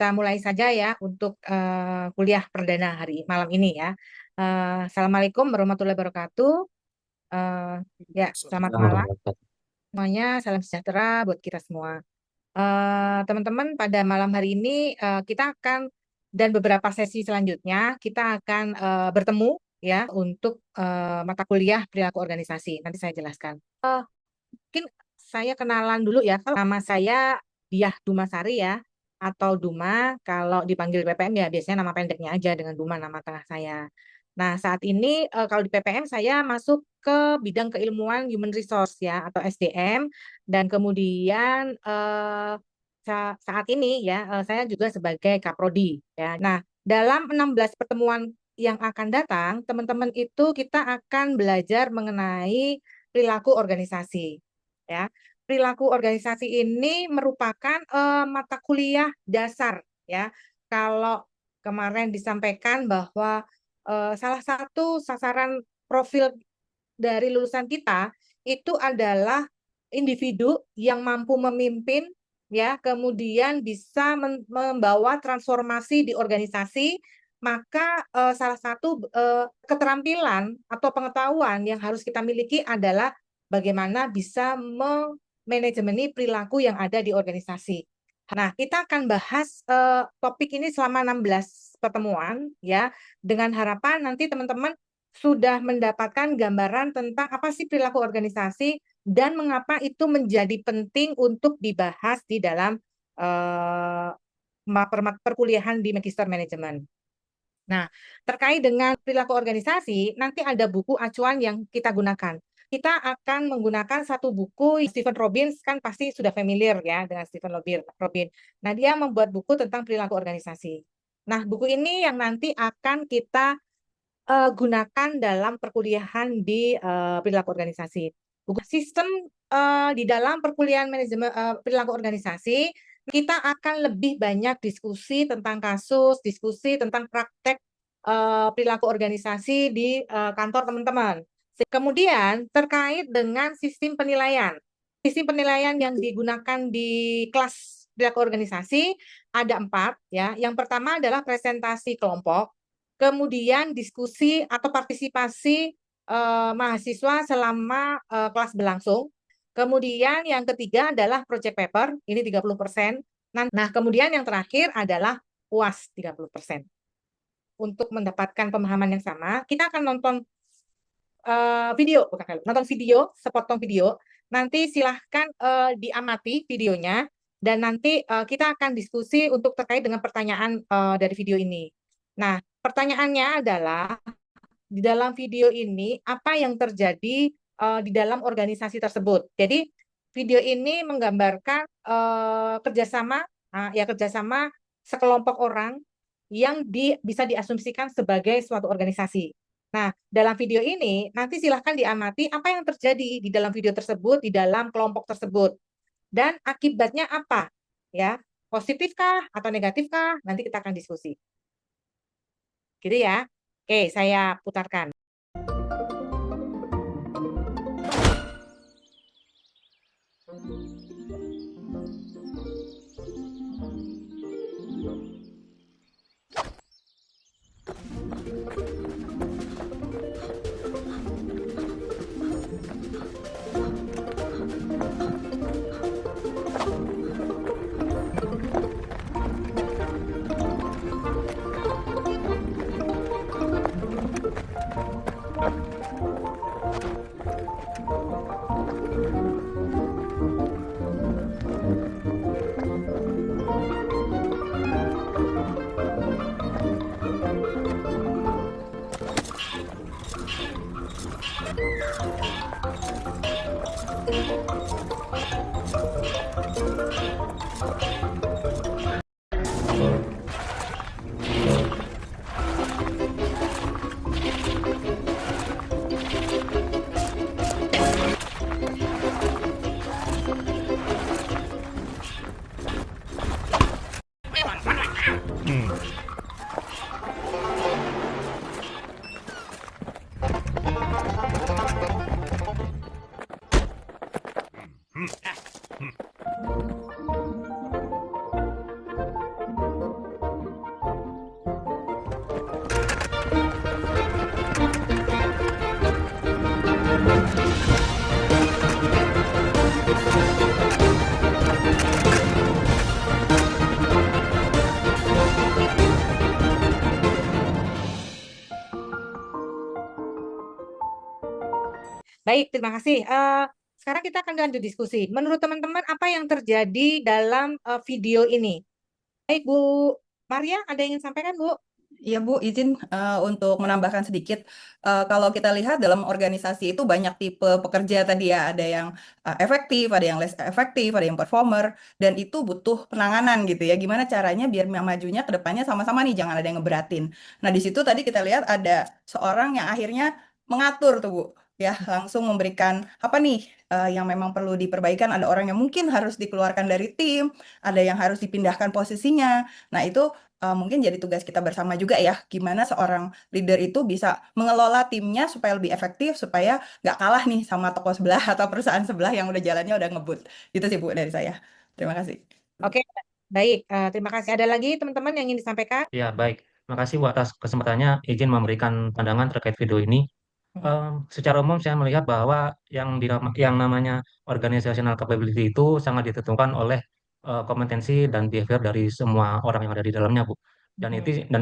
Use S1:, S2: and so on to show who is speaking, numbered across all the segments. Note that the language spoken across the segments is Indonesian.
S1: kita mulai saja ya untuk kuliah perdana malam ini ya. Assalamualaikum warahmatullahi wabarakatuh. Ya, selamat malam semuanya. Salam sejahtera buat kita semua. Teman-teman, pada malam hari ini kita akan dan beberapa sesi selanjutnya kita akan bertemu ya untuk mata kuliah perilaku organisasi. Nanti saya jelaskan. Mungkin saya kenalan dulu ya. Nama saya Diah Dumasari ya, atau Duma. Kalau dipanggil PPM ya biasanya nama pendeknya aja dengan Duma, nama tengah saya. Nah, saat ini kalau di PPM saya masuk ke bidang keilmuan Human Resource ya, atau SDM. Dan kemudian saat ini ya saya juga sebagai Kaprodi ya. Nah, dalam 16 pertemuan yang akan datang, teman-teman itu kita akan belajar mengenai perilaku organisasi ya. Perilaku organisasi ini merupakan mata kuliah dasar ya. Kalau kemarin disampaikan bahwa salah satu sasaran profil dari lulusan kita itu adalah individu yang mampu memimpin ya, kemudian bisa membawa transformasi di organisasi, maka salah satu keterampilan atau pengetahuan yang harus kita miliki adalah bagaimana bisa memanajemeni perilaku yang ada di organisasi. Nah, kita akan bahas topik ini selama 16 pertemuan ya, dengan harapan nanti teman-teman sudah mendapatkan gambaran tentang apa sih perilaku organisasi dan mengapa itu menjadi penting untuk dibahas di dalam perkuliahan di Magister Manajemen. Nah, terkait dengan perilaku organisasi, nanti ada buku acuan yang kita gunakan. Kita akan menggunakan satu buku Stephen Robbins, kan pasti sudah familiar ya dengan Stephen Robbins. Nah, dia membuat buku tentang perilaku organisasi. Nah, buku ini yang nanti akan kita gunakan dalam perkuliahan di perilaku organisasi. Buku sistem di dalam perkuliahan manajemen perilaku organisasi, kita akan lebih banyak diskusi tentang kasus, diskusi tentang praktek perilaku organisasi di kantor teman-teman. Kemudian terkait dengan sistem penilaian. Sistem penilaian yang digunakan di kelas perilaku organisasi ada 4 ya. Yang pertama adalah presentasi kelompok, kemudian diskusi atau partisipasi mahasiswa selama kelas berlangsung. Kemudian yang ketiga adalah project paper, ini 30%. Nah, kemudian yang terakhir adalah UAS 30%. Untuk mendapatkan pemahaman yang sama, kita akan nonton nonton video, sepotong video. Nanti silahkan diamati videonya, dan nanti kita akan diskusi untuk terkait dengan pertanyaan dari video ini. Nah, pertanyaannya adalah, di dalam video ini, apa yang terjadi di dalam organisasi tersebut. Jadi, video ini menggambarkan kerjasama sekelompok orang yang bisa diasumsikan sebagai suatu organisasi. Nah, dalam video ini, nanti silahkan diamati apa yang terjadi di dalam video tersebut, di dalam kelompok tersebut. Dan akibatnya apa? Ya, positifkah atau negatifkah? Nanti kita akan diskusi. Gitu ya. Oke, saya putarkan. Baik, terima kasih. Sekarang kita akan lanjut diskusi. Menurut teman-teman, apa yang terjadi dalam video ini? Baik, Bu Maria, ada yang ingin sampaikan, Bu?
S2: Iya Bu, izin untuk menambahkan sedikit. Kalau kita lihat dalam organisasi itu banyak tipe pekerja tadi ya, ada yang efektif, ada yang less efektif, ada yang performer, dan itu butuh penanganan gitu ya. Gimana caranya biar majunya ke depannya sama-sama nih, jangan ada yang ngeberatin. Nah di situ tadi kita lihat ada seorang yang akhirnya mengatur tuh Bu, ya langsung memberikan apa nih yang memang perlu diperbaikan. Ada orang yang mungkin harus dikeluarkan dari tim, ada yang harus dipindahkan posisinya. Nah itu mungkin jadi tugas kita bersama juga ya, gimana seorang leader itu bisa mengelola timnya supaya lebih efektif, supaya nggak kalah nih sama toko sebelah atau perusahaan sebelah yang udah jalannya udah ngebut. Gitu sih Bu dari saya. Terima kasih.
S1: Oke, baik. Terima kasih. Ada lagi teman-teman yang ingin disampaikan?
S3: Ya, baik. Terima kasih Bu atas kesempatannya izin memberikan pandangan terkait video ini. Secara umum saya melihat bahwa yang namanya organizational capability itu sangat ditentukan oleh kompetensi dan behavior dari semua orang yang ada di dalamnya, Bu. Dan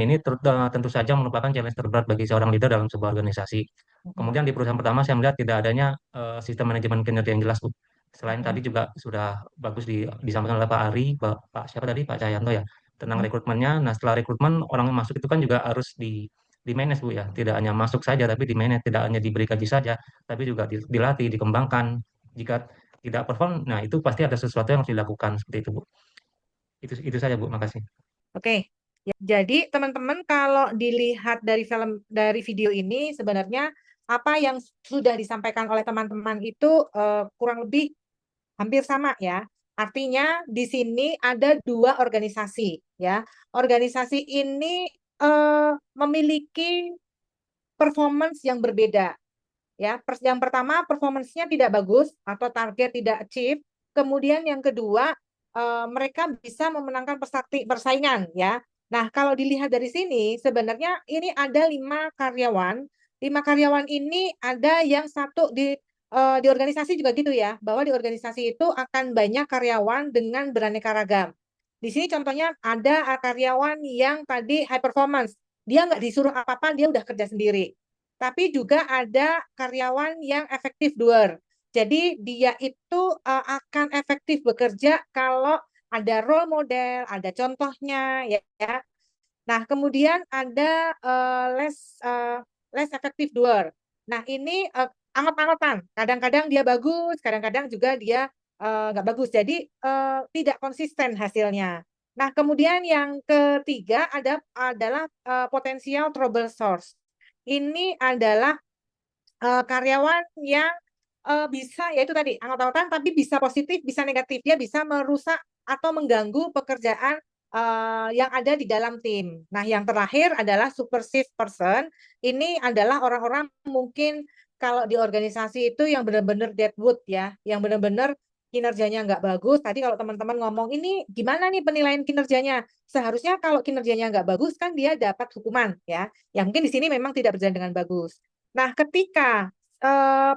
S3: ini tentu saja merupakan challenge terberat bagi seorang leader dalam sebuah organisasi. Kemudian di perusahaan pertama saya melihat tidak adanya sistem manajemen kinerja yang jelas, Bu. Selain tadi juga sudah bagus disampaikan oleh Pak Ari, Pak siapa tadi, Pak Cahyanto ya, tentang rekrutmennya. Nah, setelah rekrutmen orang yang masuk itu kan juga harus di manage Bu ya, tidak hanya masuk saja tapi di manage, tidak hanya diberi gaji saja, tapi juga dilatih, dikembangkan. Jika tidak perform, nah itu pasti ada sesuatu yang harus dilakukan seperti itu Bu. Itu saja Bu, makasih.
S1: Oke. Ya, jadi teman-teman kalau dilihat dari video ini sebenarnya apa yang sudah disampaikan oleh teman-teman itu kurang lebih hampir sama ya. Artinya di sini ada dua organisasi ya. Organisasi ini memiliki performance yang berbeda ya. Yang pertama performance-nya tidak bagus atau target tidak achieve. Kemudian yang kedua mereka bisa memenangkan persaingan ya. Nah, kalau dilihat dari sini sebenarnya ini ada 5 karyawan. 5 karyawan ini ada yang satu di organisasi juga gitu ya, bahwa di organisasi itu akan banyak karyawan dengan beraneka ragam. Di sini contohnya ada karyawan yang tadi high performance. Dia nggak disuruh apa-apa, dia udah kerja sendiri. Tapi juga ada karyawan yang efektif doer. Jadi dia itu akan efektif bekerja kalau ada role model, ada contohnya ya. Nah, kemudian ada less effective doer. Nah, ini anget-angetan. Kadang-kadang dia bagus, kadang-kadang juga dia nggak bagus. Jadi tidak konsisten hasilnya. Nah, kemudian yang ketiga adalah potensial trouble source. Ini adalah karyawan yang bisa, yaitu tadi anggota-anggota, tapi bisa positif, bisa negatif. Dia bisa merusak atau mengganggu pekerjaan yang ada di dalam tim. Nah, yang terakhir adalah supersist person. Ini adalah orang-orang mungkin kalau di organisasi itu yang benar-benar deadwood ya, yang benar-benar kinerjanya nggak bagus. Tadi kalau teman-teman ngomong, ini gimana nih penilaian kinerjanya? Seharusnya kalau kinerjanya nggak bagus kan dia dapat hukuman ya. Yang mungkin di sini memang tidak berjalan dengan bagus. Nah, ketika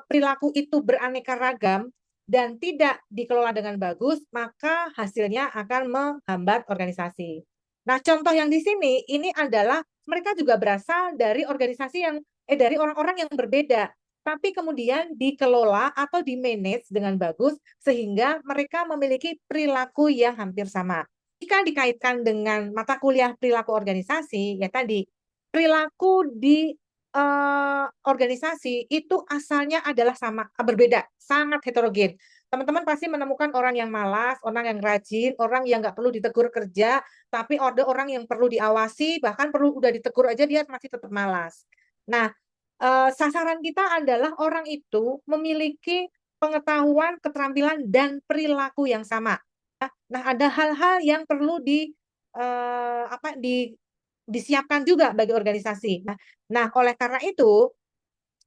S1: perilaku itu beraneka ragam dan tidak dikelola dengan bagus, maka hasilnya akan menghambat organisasi. Nah, contoh yang di sini ini adalah mereka juga berasal dari organisasi dari orang-orang yang berbeda, tapi kemudian dikelola atau di-manage dengan bagus sehingga mereka memiliki perilaku yang hampir sama. Jika dikaitkan dengan mata kuliah perilaku organisasi, ya tadi perilaku di organisasi itu asalnya adalah berbeda, sangat heterogen. Teman-teman pasti menemukan orang yang malas, orang yang rajin, orang yang nggak perlu ditegur kerja, tapi ada orang yang perlu diawasi, bahkan perlu udah ditegur aja dia masih tetap malas. Nah, sasaran kita adalah orang itu memiliki pengetahuan, keterampilan, dan perilaku yang sama. Nah, ada hal-hal yang perlu disiapkan juga bagi organisasi. Nah, oleh karena itu,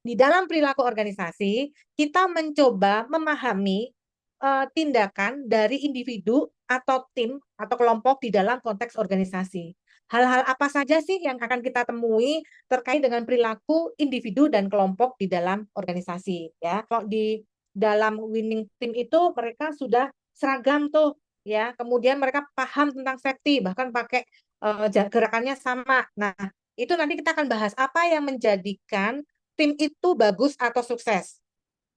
S1: di dalam perilaku organisasi, kita mencoba memahami tindakan dari individu atau tim atau kelompok di dalam konteks organisasi. Hal-hal apa saja sih yang akan kita temui terkait dengan perilaku individu dan kelompok di dalam organisasi ya. Kalau di dalam winning team itu mereka sudah seragam tuh ya. Kemudian mereka paham tentang safety, bahkan pakai gerakannya sama. Nah, itu nanti kita akan bahas apa yang menjadikan tim itu bagus atau sukses.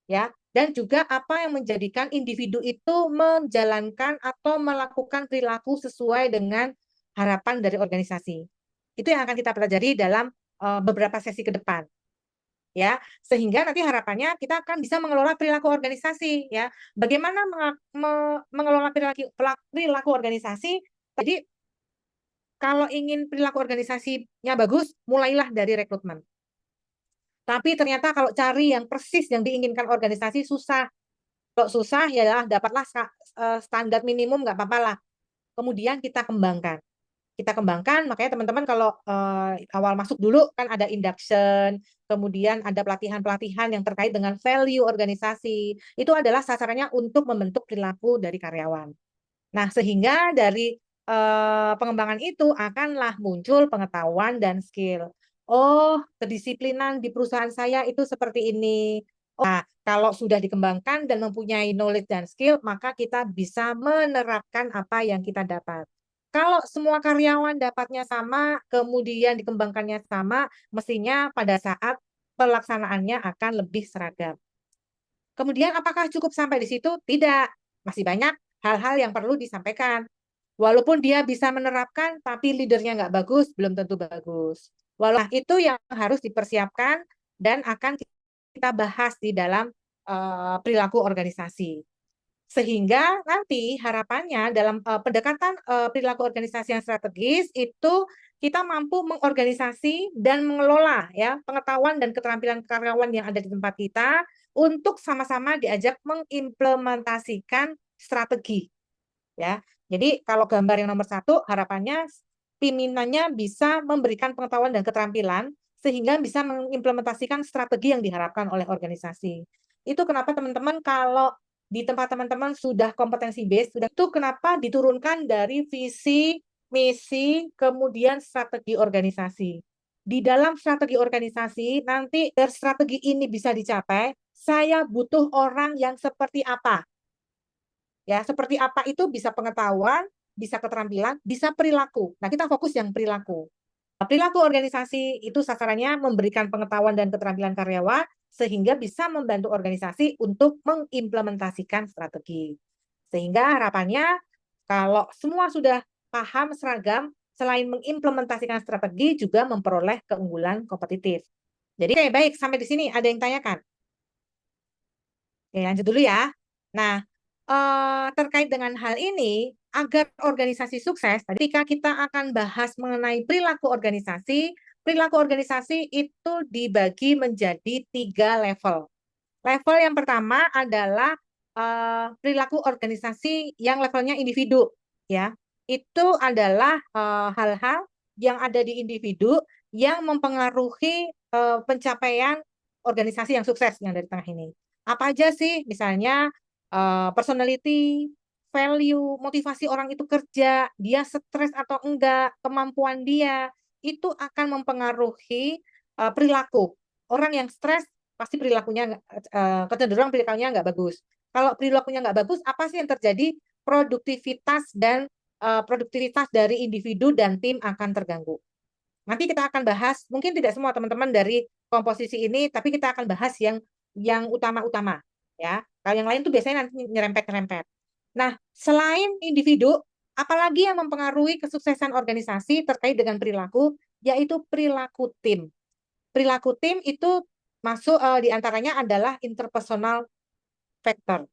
S1: ya, dan juga apa yang menjadikan individu itu menjalankan atau melakukan perilaku sesuai dengan harapan dari organisasi. Itu yang akan kita pelajari dalam beberapa sesi ke depan, ya, sehingga nanti harapannya kita akan bisa mengelola perilaku organisasi, ya. Bagaimana mengelola perilaku organisasi? Jadi kalau ingin perilaku organisasinya bagus, mulailah dari rekrutmen. Tapi ternyata kalau cari yang persis yang diinginkan organisasi susah. Kalau susah ya dapatlah standar minimum, nggak apa-apa lah. Kemudian kita kembangkan. Kita kembangkan, makanya teman-teman kalau awal masuk dulu kan ada induction, kemudian ada pelatihan-pelatihan yang terkait dengan value organisasi. Itu adalah sasarannya untuk membentuk perilaku dari karyawan. Nah, sehingga dari pengembangan itu akanlah muncul pengetahuan dan skill. Oh, kedisiplinan di perusahaan saya itu seperti ini. Nah, kalau sudah dikembangkan dan mempunyai knowledge dan skill, maka kita bisa menerapkan apa yang kita dapat. Kalau semua karyawan dapatnya sama, kemudian dikembangkannya sama, mestinya pada saat pelaksanaannya akan lebih seragam. Kemudian apakah cukup sampai di situ? Tidak. Masih banyak hal-hal yang perlu disampaikan. Walaupun dia bisa menerapkan, tapi leadernya nggak bagus, belum tentu bagus. Walau itu yang harus dipersiapkan dan akan kita bahas di dalam perilaku organisasi. Sehingga nanti harapannya dalam pendekatan perilaku organisasi yang strategis itu kita mampu mengorganisasi dan mengelola ya pengetahuan dan keterampilan karyawan yang ada di tempat kita untuk sama-sama diajak mengimplementasikan strategi ya. Jadi kalau gambar yang nomor 1 harapannya pimpinannya bisa memberikan pengetahuan dan keterampilan sehingga bisa mengimplementasikan strategi yang diharapkan oleh organisasi. Itu kenapa teman-teman kalau di tempat teman-teman sudah kompetensi base, sudah itu kenapa diturunkan dari visi, misi, kemudian strategi organisasi. Di dalam strategi organisasi, nanti dari strategi ini bisa dicapai, saya butuh orang yang seperti apa. Ya, seperti apa itu bisa pengetahuan, bisa keterampilan, bisa perilaku. Nah, kita fokus yang perilaku. Perilaku organisasi itu sasarannya memberikan pengetahuan dan keterampilan karyawan sehingga bisa membantu organisasi untuk mengimplementasikan strategi. Sehingga harapannya kalau semua sudah paham seragam, selain mengimplementasikan strategi juga memperoleh keunggulan kompetitif. Jadi oke, baik, sampai di sini ada yang tanyakan? Oke, lanjut dulu ya. Nah, terkait dengan hal ini, agar organisasi sukses, ketika kita akan bahas mengenai perilaku organisasi itu dibagi menjadi 3 level. Level yang pertama adalah perilaku organisasi yang levelnya individu, ya. Itu adalah hal-hal yang ada di individu yang mempengaruhi pencapaian organisasi yang sukses yang dari tengah ini. Apa aja sih? Misalnya personality, value, motivasi orang itu kerja, dia stres atau enggak, kemampuan dia, itu akan mempengaruhi perilaku. Orang yang stres pasti perilakunya kecenderungan perilakunya nggak bagus. Kalau perilakunya nggak bagus, apa sih yang terjadi? Produktivitas dari individu dan tim akan terganggu. Nanti kita akan bahas, mungkin tidak semua teman-teman dari komposisi ini, tapi kita akan bahas yang utama-utama, ya. Kalau yang lain tuh biasanya nanti nyerempet-nyerempet. Nah, selain individu, apalagi yang mempengaruhi kesuksesan organisasi terkait dengan perilaku, yaitu perilaku tim. Perilaku tim itu masuk di antaranya adalah interpersonal factor,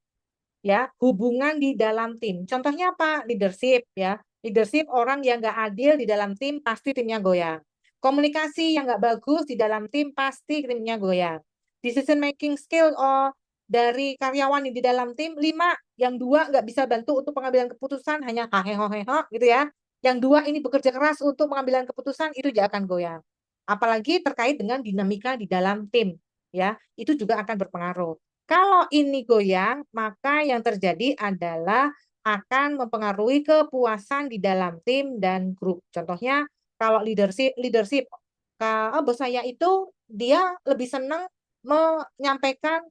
S1: ya, hubungan di dalam tim. Contohnya apa? Leadership, ya. Leadership orang yang nggak adil di dalam tim pasti timnya goyang. Komunikasi yang nggak bagus di dalam tim pasti timnya goyang. Decision making skill dari karyawan di dalam tim 5, yang 2 nggak bisa bantu untuk pengambilan keputusan hanya haheho gitu ya. Yang 2 ini bekerja keras untuk pengambilan keputusan itu juga akan goyang. Apalagi terkait dengan dinamika di dalam tim, ya, itu juga akan berpengaruh. Kalau ini goyang, maka yang terjadi adalah akan mempengaruhi kepuasan di dalam tim dan grup. Contohnya, kalau leadership, bos saya itu dia lebih senang menyampaikan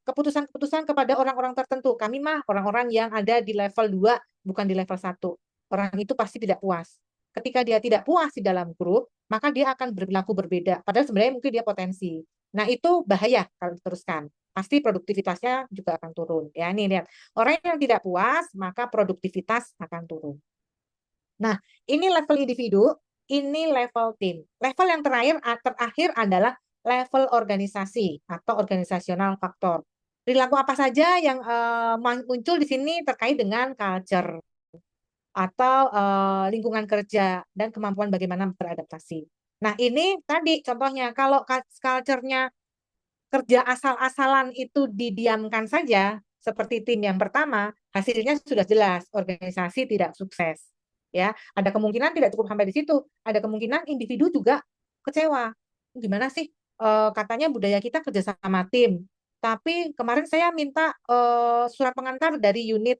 S1: keputusan-keputusan kepada orang-orang tertentu. Kami mah orang-orang yang ada di level 2, bukan di level 1. Orang itu pasti tidak puas. Ketika dia tidak puas di dalam grup, maka dia akan berperilaku berbeda. Padahal sebenarnya mungkin dia potensi. Nah, itu bahaya kalau diteruskan. pasti produktivitasnya juga akan turun. Ya, nih lihat. Orang yang tidak puas, maka produktivitas akan turun. Nah, ini level individu, ini level tim. Level yang terakhir adalah level organisasi atau organisasional faktor. Perilaku apa saja yang muncul di sini terkait dengan culture atau lingkungan kerja dan kemampuan bagaimana beradaptasi. Nah, ini tadi contohnya kalau culture-nya kerja asal-asalan itu didiamkan saja, seperti tim yang pertama, hasilnya sudah jelas, organisasi tidak sukses. Ya, ada kemungkinan tidak cukup sampai di situ, ada kemungkinan individu juga kecewa. Gimana sih? Katanya budaya kita kerja sama tim, tapi kemarin saya minta surat pengantar dari unit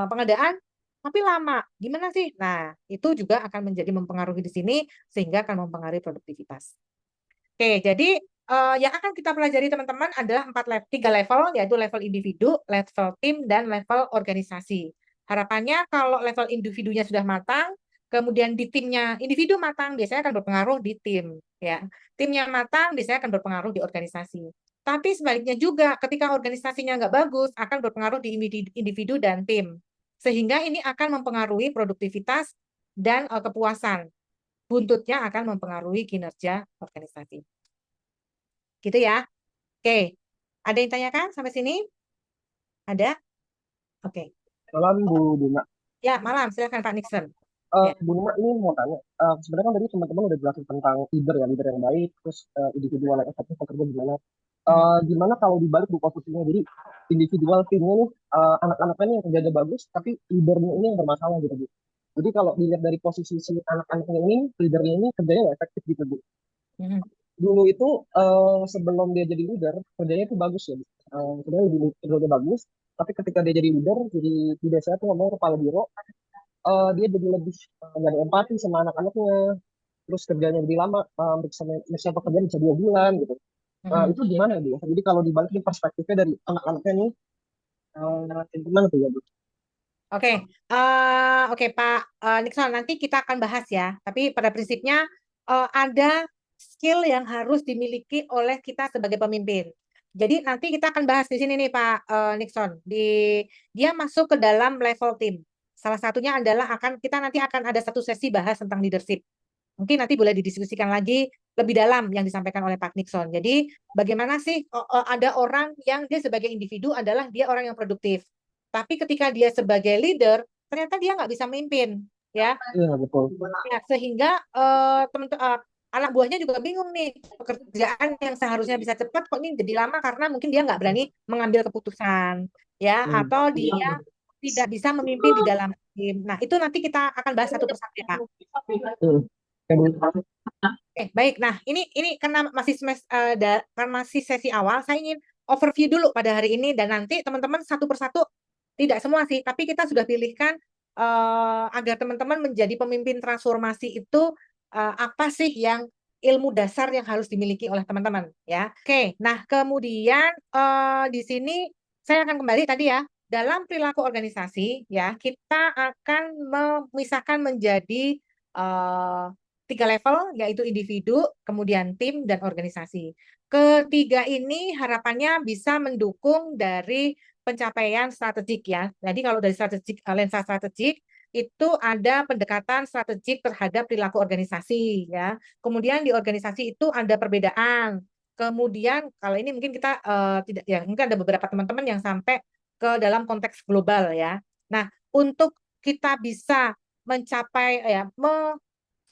S1: pengadaan, tapi lama. Gimana sih? Nah, itu juga akan menjadi mempengaruhi di sini sehingga akan mempengaruhi produktivitas. Oke, jadi yang akan kita pelajari teman-teman adalah 3 level, yaitu level individu, level tim, dan level organisasi. Harapannya kalau level individunya sudah matang, kemudian di timnya individu matang, biasanya akan berpengaruh di tim. Ya, timnya matang, biasanya akan berpengaruh di organisasi. Tapi sebaliknya juga, ketika organisasinya nggak bagus, akan berpengaruh di individu dan tim. Sehingga ini akan mempengaruhi produktivitas dan kepuasan. Buntutnya akan mempengaruhi kinerja organisasi. Gitu ya. Oke. Ada yang tanyakan sampai sini? Ada? Oke.
S4: Malam Bu Dina.
S1: Ya, malam. Silakan Pak Nixon. Ya.
S4: Bu Dina ini mau tanya, sebenarnya kan tadi teman-teman udah jelasin tentang leader yang baik, terus individual yang efektif bekerja gimana. Gimana kalau dibalik Bu posisinya, jadi individual timnya nih, anak-anaknya nih yang kerjanya bagus, tapi leadernya ini yang bermasalah gitu Bu. Jadi kalau dilihat dari posisi si anak-anaknya ini, leadernya ini kerjanya nggak efektif gitu Bu. Dulu itu sebelum dia jadi leader, kerjanya itu bagus ya Bu. Sebenarnya kerjanya bagus, tapi ketika dia jadi leader, jadi di desa tuh ngomong kepala biro, dia jadi lebih nggak ada empati sama anak-anaknya, terus kerjanya lebih lama, bisa pekerjaan bisa 2 bulan gitu. Itu gimana dia? Jadi kalau dibalikin perspektifnya dari anak-anaknya nih, gimana tuh ya Bu?
S1: Oke, oke Pak Nixon, nanti kita akan bahas ya. Tapi pada prinsipnya ada skill yang harus dimiliki oleh kita sebagai pemimpin. Jadi nanti kita akan bahas di sini nih Pak Nixon. Dia masuk ke dalam level tim. Salah satunya adalah kita nanti akan ada satu sesi bahas tentang leadership. Mungkin nanti boleh didiskusikan lagi lebih dalam yang disampaikan oleh Pak Nixon. Jadi bagaimana sih ada orang yang dia sebagai individu adalah dia orang yang produktif. Tapi ketika dia sebagai leader, ternyata dia nggak bisa memimpin, ya.
S4: Iya betul.
S1: Ya, sehingga anak buahnya juga bingung nih, pekerjaan yang seharusnya bisa cepat kok ini jadi lama karena mungkin dia nggak berani mengambil keputusan, ya, atau dia tidak bisa memimpin di dalam tim. Nah, itu nanti kita akan bahas satu persatu ya, Pak. Baik. Nah, ini karena masih sesi awal, saya ingin overview dulu pada hari ini dan nanti teman-teman satu persatu, tidak semua sih, tapi kita sudah pilihkan agar teman-teman menjadi pemimpin transformasi itu apa sih yang ilmu dasar yang harus dimiliki oleh teman-teman ya. Oke, nah kemudian di sini saya akan kembali tadi ya, dalam perilaku organisasi ya, kita akan memisahkan menjadi 3 level, yaitu individu, kemudian tim, dan organisasi. Ketiga ini harapannya bisa mendukung dari pencapaian strategik ya. Jadi kalau dari lensa strategik itu ada pendekatan strategik terhadap perilaku organisasi ya. Kemudian di organisasi itu ada perbedaan. Kemudian kalau ini mungkin kita tidak ya, mungkin ada beberapa teman-teman yang sampai ke dalam konteks global ya. Nah, untuk kita bisa mencapai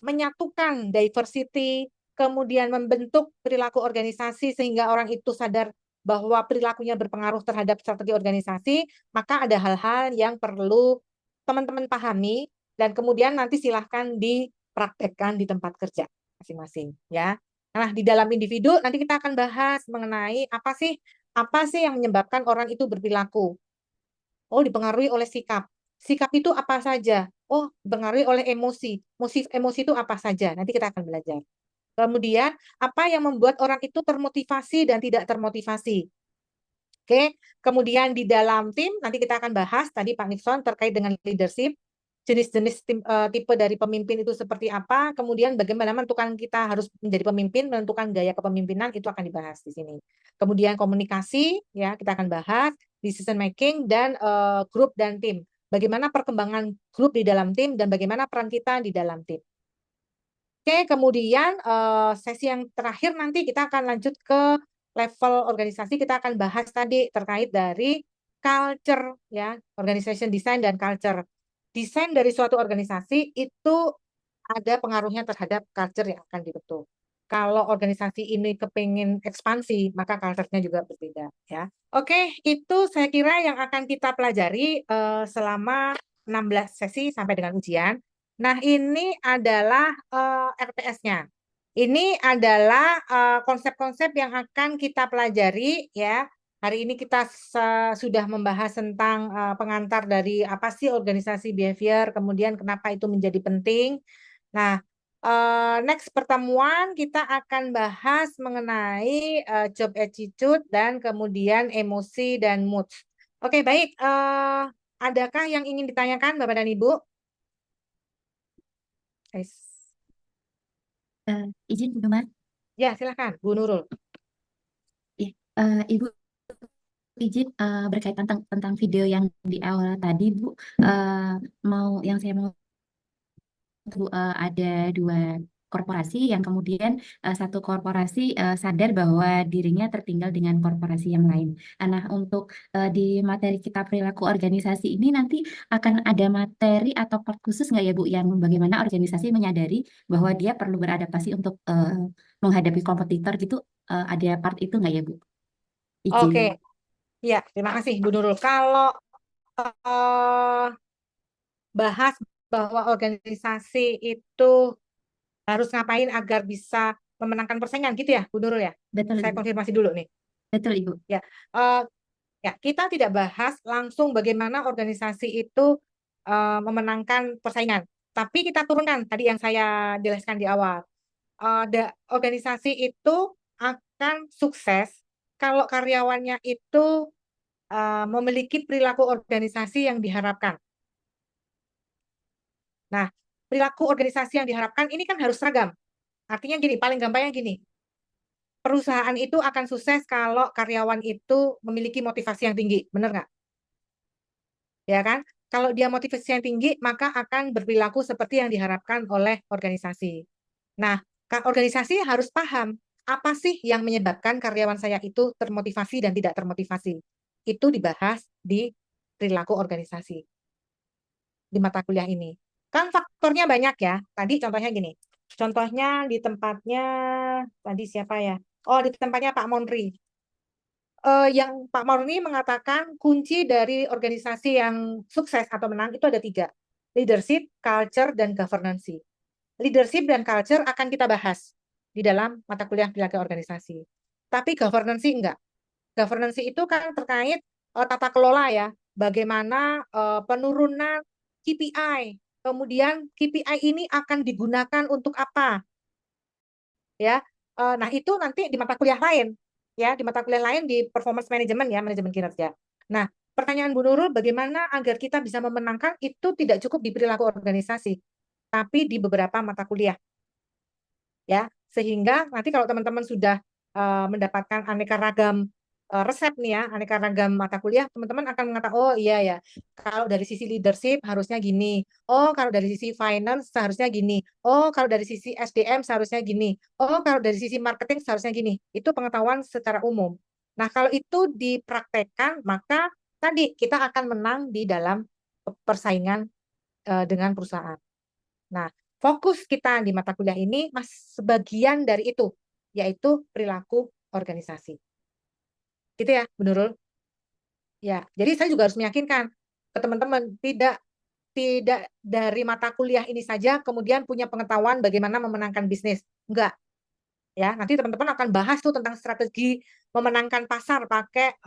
S1: menyatukan diversity, kemudian membentuk perilaku organisasi sehingga orang itu sadar bahwa perilakunya berpengaruh terhadap strategi organisasi, maka ada hal-hal yang perlu teman-teman pahami dan kemudian nanti silahkan dipraktekkan di tempat kerja masing-masing ya. Nah, di dalam individu nanti kita akan bahas mengenai apa sih yang menyebabkan orang itu berperilaku. Oh, dipengaruhi oleh sikap. Sikap itu apa saja? Oh, dipengaruhi oleh emosi. Emosi itu apa saja? Nanti kita akan belajar. Kemudian, apa yang membuat orang itu termotivasi dan tidak termotivasi? Oke, kemudian di dalam tim, nanti kita akan bahas, tadi Pak Nixon terkait dengan leadership. jenis-jenis tipe dari pemimpin itu seperti apa, kemudian bagaimana menentukan kita harus menjadi pemimpin, menentukan gaya kepemimpinan itu akan dibahas di sini. Kemudian komunikasi, ya kita akan bahas decision making dan grup dan tim. Bagaimana perkembangan grup di dalam tim dan bagaimana peran kita di dalam tim. Oke, kemudian sesi yang terakhir nanti kita akan lanjut ke level organisasi. Kita akan bahas tadi terkait dari culture, ya, organization design dan culture. Desain dari suatu organisasi itu ada pengaruhnya terhadap culture yang akan dibentuk. Kalau organisasi ini kepingin ekspansi, maka culture-nya juga berbeda, ya. Oke, itu saya kira yang akan kita pelajari selama 16 sesi sampai dengan ujian. Nah, ini adalah RPS-nya. Ini adalah konsep-konsep yang akan kita pelajari, ya. Hari ini kita sudah membahas tentang pengantar dari apa sih organisasi behavior, kemudian kenapa itu menjadi penting. Nah, next pertemuan kita akan bahas mengenai job attitude dan kemudian emosi dan mood. Oke, baik. Adakah yang ingin ditanyakan, Bapak dan Ibu? Guys.
S5: Izin Bu Mas.
S1: Ya, silakan, Bu Nurul.
S5: Ibu izin berkaitan tentang video yang di awal tadi Bu, yang saya mau ada 2 korporasi yang kemudian satu korporasi sadar bahwa dirinya tertinggal dengan korporasi yang lain. Nah, untuk di materi kita perilaku organisasi ini nanti akan ada materi atau part khusus nggak ya Bu, yang bagaimana organisasi menyadari bahwa dia perlu beradaptasi untuk menghadapi kompetitor gitu, ada part itu nggak ya Bu? Izin.
S1: Oke, ya, terima kasih Bu Nurul. Kalau bahas bahwa organisasi itu harus ngapain agar bisa memenangkan persaingan gitu ya, Bu Nurul ya?
S5: Betul
S1: Saya
S5: Ibu.
S1: konfirmasi dulu nih.
S5: Betul Ibu.
S1: Ya, ya kita tidak bahas langsung bagaimana organisasi itu memenangkan persaingan, tapi kita turunkan tadi yang saya jelaskan di awal. Organisasi itu akan sukses kalau karyawannya itu memiliki perilaku organisasi yang diharapkan. Nah, perilaku organisasi yang diharapkan ini kan harus seragam. Artinya gini, paling gampangnya gini. Perusahaan itu akan sukses kalau karyawan itu memiliki motivasi yang tinggi, benar nggak? Ya kan? Kalau dia motivasi yang tinggi, maka akan berperilaku seperti yang diharapkan oleh organisasi. Nah, organisasi harus paham apa sih yang menyebabkan karyawan saya itu termotivasi dan tidak termotivasi. Itu dibahas di perilaku organisasi di mata kuliah ini. Kan faktornya banyak ya. Tadi contohnya gini. Contohnya di tempatnya tadi siapa ya? Oh, di tempatnya Pak Monri. Yang Pak Monri mengatakan kunci dari organisasi yang sukses atau menang itu ada 3. Leadership, culture, dan governance. Leadership dan culture akan kita bahas di dalam mata kuliah perilaku organisasi. Tapi governance enggak. Governance itu kan terkait tata kelola ya. Bagaimana penurunan KPI. Kemudian KPI ini akan digunakan untuk apa? Ya. Nah, itu nanti di mata kuliah lain. Ya, di mata kuliah lain di performance management ya, manajemen kinerja. Nah, pertanyaan Bu Nurul, bagaimana agar kita bisa memenangkan itu tidak cukup di perilaku organisasi, tapi di beberapa mata kuliah. Ya, sehingga nanti kalau teman-teman sudah mendapatkan aneka ragam resep nih ya, aneka ragam mata kuliah, teman-teman akan mengatakan, oh iya ya, kalau dari sisi leadership harusnya gini, oh kalau dari sisi finance seharusnya gini, oh kalau dari sisi SDM seharusnya gini, oh kalau dari sisi marketing seharusnya gini. Itu pengetahuan secara umum. Nah, kalau itu dipraktekkan, maka tadi kita akan menang di dalam persaingan dengan perusahaan. Nah, fokus kita di mata kuliah ini sebagian dari itu, yaitu perilaku organisasi. Gitu ya, Bu Nurul? Ya, jadi saya juga harus meyakinkan ke teman-teman, tidak dari mata kuliah ini saja kemudian punya pengetahuan bagaimana memenangkan bisnis. Enggak. Ya, nanti teman-teman akan bahas tuh tentang strategi memenangkan pasar pakai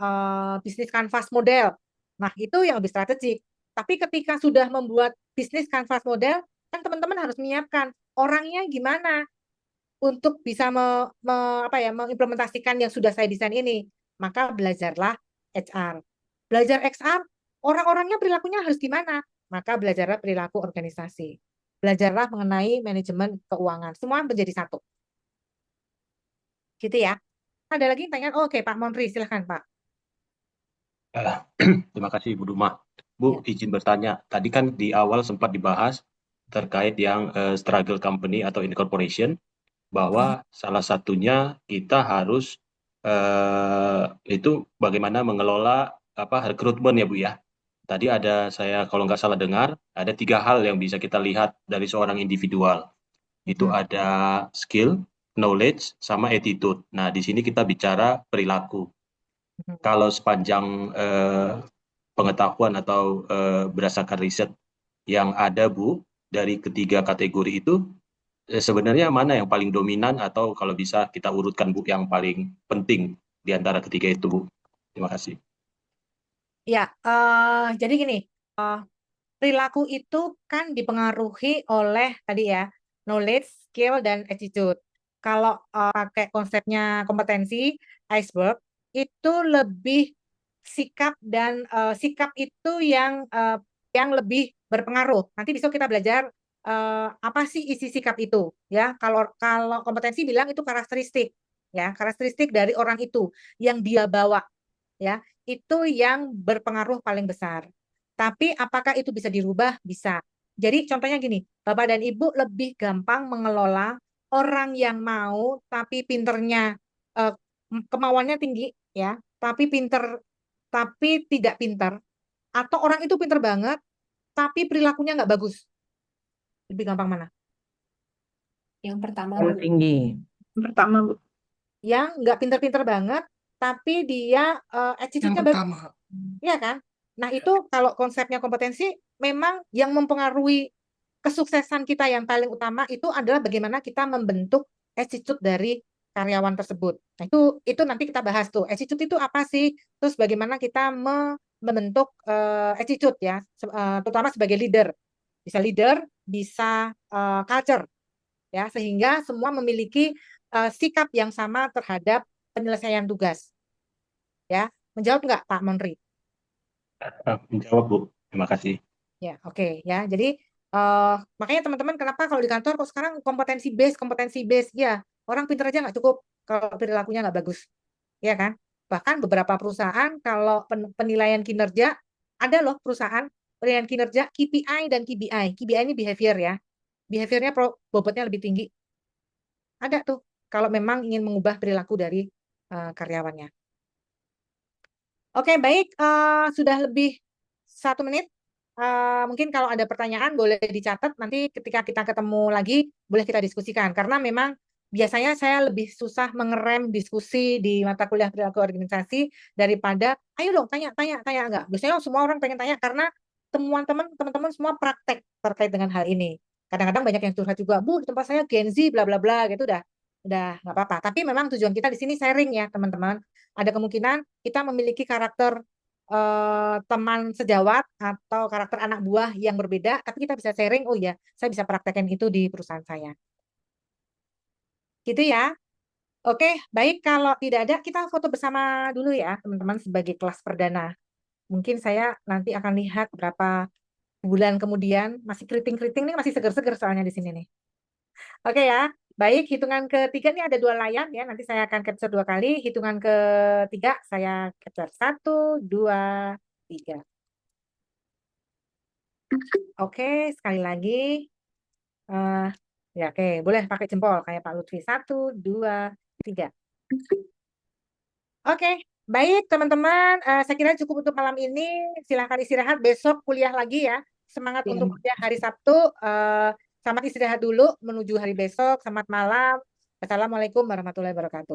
S1: bisnis canvas model. Nah, itu yang lebih strategik. Tapi ketika sudah membuat bisnis canvas model, kan teman-teman harus menyiapkan orangnya gimana untuk bisa mengimplementasikan yang sudah saya desain ini. Maka belajarlah HR. Belajar HR, orang-orangnya perilakunya harus gimana? maka belajarlah perilaku organisasi. Belajarlah mengenai manajemen keuangan. Semua menjadi satu. Gitu ya. Ada lagi yang tanya? Oh, oke, Pak Monri, silahkan Pak.
S6: Terima kasih Bu Duma. Bu, izin bertanya. Tadi kan di awal sempat dibahas terkait yang struggle company atau incorporation, bahwa salah satunya kita harus itu bagaimana mengelola rekrutmen ya Bu ya. Tadi saya kalau nggak salah dengar, ada 3 hal yang bisa kita lihat dari seorang individual. Itu ada skill, knowledge, sama attitude. Nah, di sini kita bicara perilaku. Kalau sepanjang pengetahuan atau berdasarkan riset yang ada Bu, dari ketiga kategori itu, sebenarnya mana yang paling dominan atau kalau bisa kita urutkan Bu yang paling penting di antara ketiga itu Bu. Terima kasih.
S1: Ya, jadi gini, perilaku itu kan dipengaruhi oleh tadi ya, knowledge, skill, dan attitude. Kalau pakai konsepnya kompetensi, iceberg, itu lebih sikap dan sikap itu yang lebih berpengaruh. Nanti besok kita belajar apa sih isi sikap itu, ya. Kalau kompetensi bilang itu karakteristik, ya, karakteristik dari orang itu yang dia bawa, ya, itu yang berpengaruh paling besar. Tapi apakah itu bisa dirubah? Bisa. Jadi contohnya gini, Bapak dan Ibu lebih gampang mengelola orang yang mau tapi pinternya kemauannya tinggi, ya, tapi tidak pinter, atau orang itu pinter banget tapi perilakunya nggak bagus. Lebih gampang mana?
S5: Yang pertama,
S7: Yang
S5: Bu.
S7: tinggi. Yang pertama, Bu.
S1: Yang nggak pinter-pinter banget tapi dia attitude-nya bagus. Iya kan? Nah, itu kalau konsepnya kompetensi memang yang mempengaruhi kesuksesan kita yang paling utama itu adalah bagaimana kita membentuk attitude dari karyawan tersebut. Nah, itu nanti kita bahas tuh. Attitude itu apa sih? Terus bagaimana kita membentuk attitude ya, terutama sebagai leader. Bisa leader, bisa culture ya, sehingga semua memiliki sikap yang sama terhadap penyelesaian tugas. Ya, menjawab nggak Pak Monri?
S6: Menjawab Bu. Terima kasih.
S1: Ya, oke ya. Jadi makanya teman-teman kenapa kalau di kantor kok sekarang kompetensi base, ya orang pinter aja nggak cukup kalau perilakunya nggak bagus, ya kan? Bahkan beberapa perusahaan kalau penilaian kinerja ada loh perusahaan penilaian kinerja KPI dan KBI. KBI ini behavior ya, behaviornya bobotnya lebih tinggi. Ada tuh kalau memang ingin mengubah perilaku dari karyawannya. Oke, baik. Sudah lebih 1 menit. Mungkin kalau ada pertanyaan boleh dicatat. Nanti ketika kita ketemu lagi, boleh kita diskusikan. Karena memang biasanya saya lebih susah mengerem diskusi di mata kuliah perilaku organisasi daripada, ayo dong tanya. Enggak. Biasanya semua orang pengen tanya karena teman-teman semua praktek terkait dengan hal ini. Kadang-kadang banyak yang curhat juga, Bu, di tempat saya Gen Z, bla bla bla, gitu udah nggak apa-apa. Tapi memang tujuan kita di sini sharing ya, teman-teman. Ada kemungkinan kita memiliki karakter teman sejawat atau karakter anak buah yang berbeda, tapi kita bisa sharing, oh ya, saya bisa praktekkan itu di perusahaan saya. Gitu ya. Oke, baik. Kalau tidak ada, kita foto bersama dulu ya, teman-teman, sebagai kelas perdana. Mungkin saya nanti akan lihat berapa bulan kemudian, masih keriting-keriting nih, masih seger-seger soalnya di sini nih. Oke ya. Baik, hitungan ketiga ini ada 2 layar ya. Nanti saya akan capture 2 kali. Hitungan ketiga saya capture 1, 2, 3. Oke, sekali lagi. Ya, oke, boleh pakai jempol kayak Pak Lutfi. 1, 2, 3. Oke, baik teman-teman. Saya kira cukup untuk malam ini. Silahkan istirahat. Besok kuliah lagi ya. Semangat untuk kuliah hari Sabtu. Selamat istirahat dulu menuju hari besok. Selamat malam. Assalamualaikum warahmatullahi wabarakatuh.